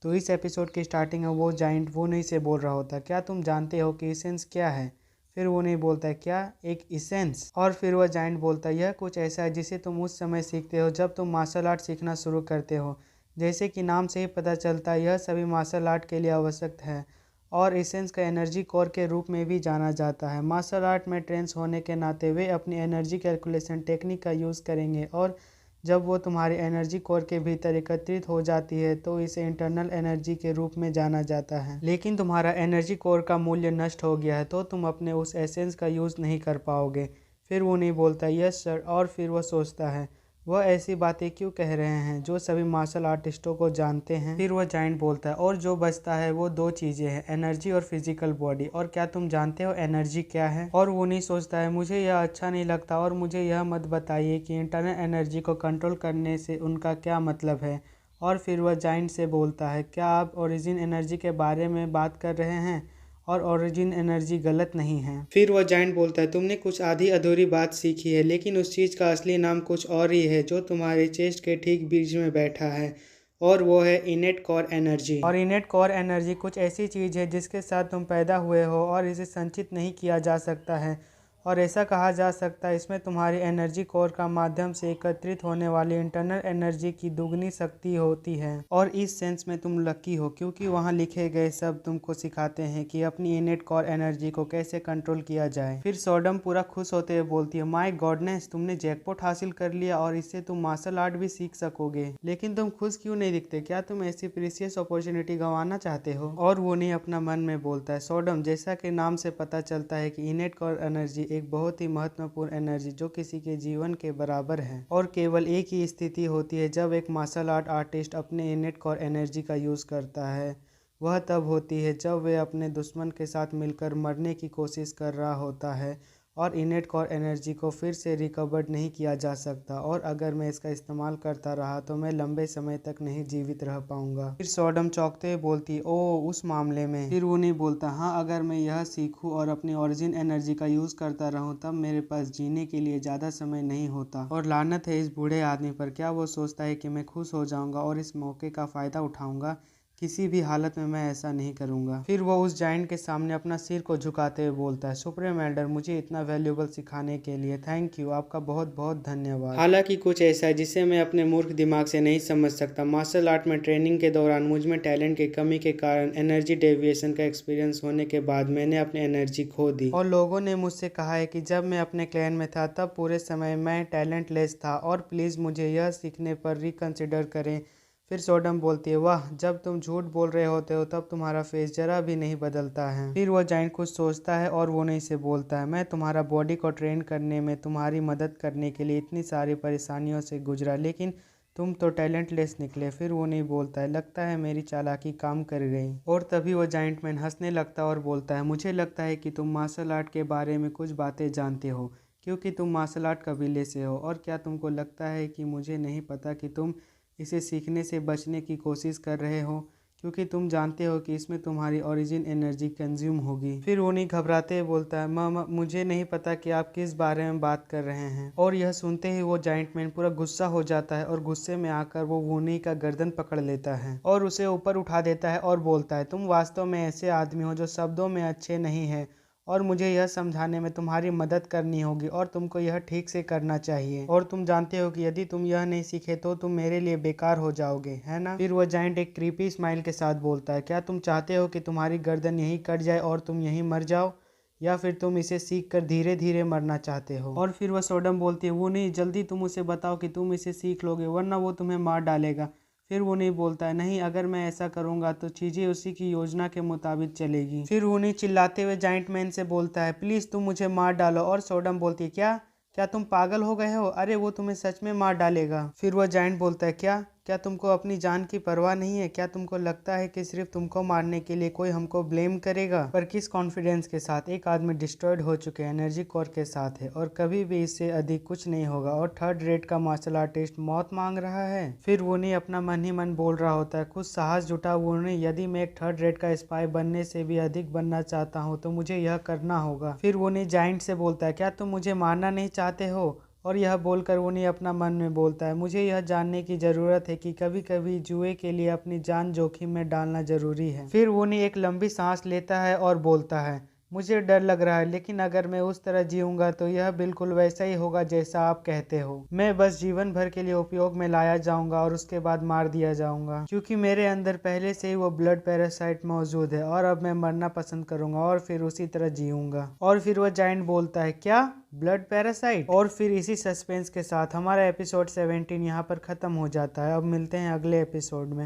तो इस एपिसोड की स्टार्टिंग में वो जाइंट वो नहीं से बोल रहा होता, क्या तुम जानते हो कि इसेंस क्या है। फिर वो नहीं बोलता है, क्या एक इसेंस। और फिर वह जाइंट बोलता है, यह कुछ ऐसा है जिसे तुम उस समय सीखते हो जब तुम मार्शल आर्ट सीखना शुरू करते हो। जैसे कि नाम से ही पता चलता है, यह सभी मार्शल आर्ट के लिए आवश्यक है और इसेंस का एनर्जी कोर के रूप में भी जाना जाता है। मार्शल आर्ट में ट्रेंस होने के नाते वे अपनी एनर्जी कैलकुलेशन टेक्निक का यूज़ करेंगे और जब वो तुम्हारी एनर्जी कोर के भीतर एकत्रित हो जाती है तो इसे इंटरनल एनर्जी के रूप में जाना जाता है। लेकिन तुम्हारा एनर्जी कोर का मूल्य नष्ट हो गया है तो तुम अपने उस एसेंस का यूज़ नहीं कर पाओगे। फिर वो नहीं बोलता यस सर, और फिर वह सोचता है वह ऐसी बातें क्यों कह रहे हैं जो सभी मार्शल आर्टिस्टों को जानते हैं। फिर वह जाइंट बोलता है, और जो बचता है वो दो चीज़ें हैं, एनर्जी और फिजिकल बॉडी। और क्या तुम जानते हो एनर्जी क्या है। और वो नहीं सोचता है, मुझे यह अच्छा नहीं लगता और मुझे यह मत बताइए कि इंटरनल एनर्जी को कंट्रोल करने से उनका क्या मतलब है। और फिर वह जाइंट से बोलता है, क्या आप ओरिजिन एनर्जी के बारे में बात कर रहे हैं। और ओरिजिन एनर्जी गलत नहीं है। फिर वह जाइंट बोलता है, तुमने कुछ आधी अधूरी बात सीखी है, लेकिन उस चीज़ का असली नाम कुछ और ही है जो तुम्हारे चेस्ट के ठीक बीच में बैठा है, और वो है इनेट कोर एनर्जी। और इनेट कोर एनर्जी कुछ ऐसी चीज़ है जिसके साथ तुम पैदा हुए हो और इसे संचित नहीं किया जा सकता है। और ऐसा कहा जा सकता है इसमें तुम्हारी एनर्जी कोर का माध्यम से एकत्रित होने वाली इंटरनल एनर्जी की दुगनी शक्ति होती है। और इस सेंस में तुम लकी हो क्योंकि वहाँ लिखे गए सब तुमको सिखाते हैं कि अपनी इनेट कोर एनर्जी को कैसे कंट्रोल किया जाए। फिर सोडम पूरा खुश होते हुए बोलती है, माय गॉडनेस, तुमने जैकपॉट हासिल कर लिया और इससे तुम मार्शल आर्ट भी सीख सकोगे। लेकिन तुम खुश क्यों नहीं दिखते, क्या तुम ऐसी प्रीसियस अपॉर्चुनिटी गंवाना चाहते हो। और वो नहीं अपना मन में बोलता है, सोडम, जैसा कि नाम से पता चलता है कि इनेट कोर एनर्जी एक बहुत ही महत्वपूर्ण एनर्जी जो किसी के जीवन के बराबर है और केवल एक ही स्थिति होती है जब एक मार्शल आर्ट आर्टिस्ट अपने इनेट कोर एनर्जी का यूज़ करता है। वह तब होती है जब वे अपने दुश्मन के साथ मिलकर मरने की कोशिश कर रहा होता है और इनेट कोर एनर्जी को फिर से रिकवर्ड नहीं किया जा सकता। और अगर मैं इसका इस्तेमाल करता रहा तो मैं लंबे समय तक नहीं जीवित रह पाऊंगा। फिर सोडम चौंकते हुए बोलती, ओ उस मामले में। फिर वो नहीं बोलता, हाँ, अगर मैं यह सीखूं और अपनी ओरिजिन एनर्जी का यूज़ करता रहूं तब मेरे पास जीने के लिए ज़्यादा समय नहीं होता। और लानत है इस बूढ़े आदमी पर, क्या वो सोचता है कि मैं खुश हो जाऊंगा और इस मौके का फ़ायदा उठाऊंगा। किसी भी हालत में मैं ऐसा नहीं करूंगा। फिर वो उस जाइंट के सामने अपना सिर को झुकाते हुए बोलता है, सुप्रीम एल्डर, मुझे इतना वैल्यूएबल सिखाने के लिए थैंक यू, आपका बहुत बहुत धन्यवाद। हालांकि कुछ ऐसा है जिसे मैं अपने मूर्ख दिमाग से नहीं समझ सकता। मार्शल आर्ट में ट्रेनिंग के दौरान मुझ में टैलेंट की कमी के कारण एनर्जी डेविएशन का एक्सपीरियंस होने के बाद मैंने अपनी एनर्जी खो दी। और लोगों ने मुझसे कहा है कि जब मैं अपने क्लैन में था तब पूरे समय मैं टैलेंटलेस था और प्लीज़ मुझे यह सीखने पर रिकंसिडर करें। फिर सोडम बोलती है, वाह, जब तुम झूठ बोल रहे होते हो तब तुम्हारा फेस जरा भी नहीं बदलता है। फिर वो जाइंट कुछ सोचता है और वो नहीं से बोलता है, मैं तुम्हारा बॉडी को ट्रेन करने में तुम्हारी मदद करने के लिए इतनी सारी परेशानियों से गुजरा, लेकिन तुम तो टैलेंटलेस निकले। फिर वो नहीं बोलता है, लगता है मेरी चालाकी काम कर गई। और तभी वो जाइंट मैन हंसने लगता है और बोलता है, मुझे लगता है कि तुम मार्शल आर्ट के बारे में कुछ बातें जानते हो क्योंकि तुम मार्शल आर्ट कबीले से हो। और क्या तुमको लगता है कि मुझे नहीं पता कि तुम इसे सीखने से बचने की कोशिश कर रहे हो क्योंकि तुम जानते हो कि इसमें तुम्हारी ओरिजिन एनर्जी कंज्यूम होगी। फिर वो नहीं घबराते हुए बोलता है, मुझे नहीं पता कि आप किस बारे में बात कर रहे हैं। और यह सुनते ही वो जाइंट मैन पूरा गुस्सा हो जाता है और गुस्से में आकर वो वूनी का गर्दन पकड़ लेता है और उसे ऊपर उठा देता है और बोलता है, तुम वास्तव में ऐसे आदमी हो जो शब्दों में अच्छे नहीं है और मुझे यह समझाने में तुम्हारी मदद करनी होगी और तुमको यह ठीक से करना चाहिए। और तुम जानते हो कि यदि तुम यह नहीं सीखे तो तुम मेरे लिए बेकार हो जाओगे, है ना। फिर वह जाइंट एक क्रीपी स्माइल के साथ बोलता है, क्या तुम चाहते हो कि तुम्हारी गर्दन यहीं कट जाए और तुम यहीं मर जाओ, या फिर तुम इसे सीख कर धीरे धीरे मरना चाहते हो। और फिर वह सोडम बोलती है, वो नहीं, जल्दी तुम उसे बताओ कि तुम इसे सीख लोगे वरना वो तुम्हें मार डालेगा। फिर वो नहीं बोलता है, नहीं, अगर मैं ऐसा करूंगा तो चीज़ें उसी की योजना के मुताबिक चलेगी। फिर वो नहीं चिल्लाते हुए जाइंट मैन से बोलता है, प्लीज़ तुम मुझे मार डालो। और सोडम बोलती है, क्या क्या तुम पागल हो गए हो, अरे वो तुम्हें सच में मार डालेगा। फिर वह जाइंट बोलता है, क्या क्या तुमको अपनी जान की परवाह नहीं है, क्या तुमको लगता है कि सिर्फ तुमको मारने के लिए कोई हमको ब्लेम करेगा। पर किस कॉन्फिडेंस के साथ एक आदमी डिस्ट्रॉयड हो चुके एनर्जी कोर के साथ है और कभी भी इससे अधिक कुछ नहीं होगा और थर्ड रेट का मार्शल आर्टिस्ट मौत मांग रहा है। फिर वो नहीं अपना मन ही मन बोल रहा होता है, कुछ साहस जुटा वो नहीं, यदि मैं एक थर्ड रेट का स्पाई बनने से भी अधिक बनना चाहता हूँ तो मुझे यह करना होगा। फिर वो नहीं जाइंट से बोलता है, क्या तुम मुझे मारना नहीं चाहते हो और यह बोलकर उनी अपना मन में बोलता है, मुझे यह जानने की ज़रूरत है कि कभी कभी जुए के लिए अपनी जान जोखिम में डालना ज़रूरी है। फिर उनी एक लंबी सांस लेता है और बोलता है, मुझे डर लग रहा है, लेकिन अगर मैं उस तरह जीऊँगा तो यह बिल्कुल वैसा ही होगा जैसा आप कहते हो। मैं बस जीवन भर के लिए उपयोग में लाया जाऊँगा और उसके बाद मार दिया जाऊँगा, क्योंकि मेरे अंदर पहले से ही वो ब्लड पैरासाइट मौजूद है और अब मैं मरना पसंद करूँगा और फिर उसी तरह जीऊँगा। और फिर वह जायंट बोलता है, क्या ब्लड पैरासाइट? और फिर इसी सस्पेंस के साथ हमारा एपिसोड 17 यहाँ पर ख़त्म हो जाता है। अब मिलते हैं अगले एपिसोड में।